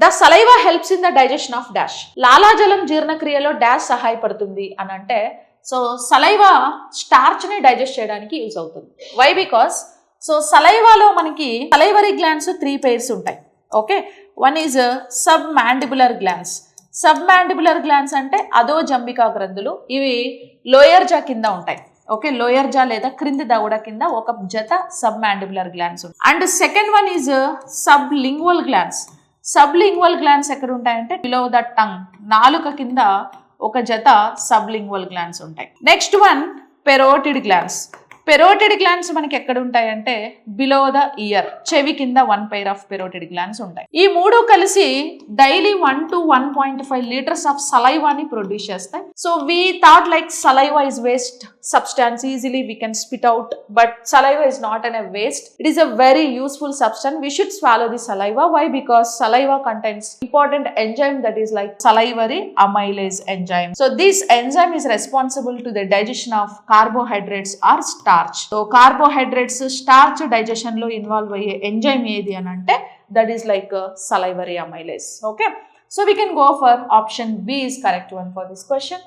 The saliva helps in the digestion of dash. లాలాజలం జీర్ణక్రియలో dash సహాయపడుతుంది అని అంటే, సో సలైవా స్టార్చ్ ని డైజెస్ట్ చేయడానికి యూజ్ అవుతుంది. వై? బికాస్ సో సలైవాలో మనకి సలైవరీ గ్లాండ్స్ 3 pairs ఉంటాయి. Okay, one is sub mandibular glands. Sub mandibular glands అంటే అదో జంబికా గ్రంథులు. ఇవి లోయర్ జా కింద ఉంటాయి. ఓకే, లోయర్ జా లేదా క్రింది దవడ కింద ఒక జత సబ్ మ్యాండిబులర్ గ్లాండ్స్ ఉంటాయి. And second one is sub lingual glands. Sub lingual glands ఎక్కడ ఉంటాయంటే బిలో ద టంగ్, నాలుక కింద ఒక జత సబ్ లింగ్వల్ గ్లాండ్స్ ఉంటాయి. Next one parotid glands. Parotid glands మనకి ఎక్కడ ఉంటాయంటే బిలో ద ఇయర్, చెవి కింద 1 pair ఆఫ్ పెరోటిడ్ గ్లాండ్స్ ఉంటాయి. ఈ మూడు కలిసి డైలీ 1 to 1.5 liters ఆఫ్ సలైవాని ప్రొడ్యూస్ చేస్తాయి. So we thought like saliva is waste substance, easily we can spit out, but saliva is not a waste. It is a very useful substance. We should swallow the saliva. Why? Because saliva contains important enzyme that is like salivary amylase enzyme. So this enzyme is responsible to the digestion of carbohydrates or starch. So carbohydrates starch digestion lo involve ayye enzyme edi anante that is like salivary amylase. Okay, so we can go for option B is correct one for this question.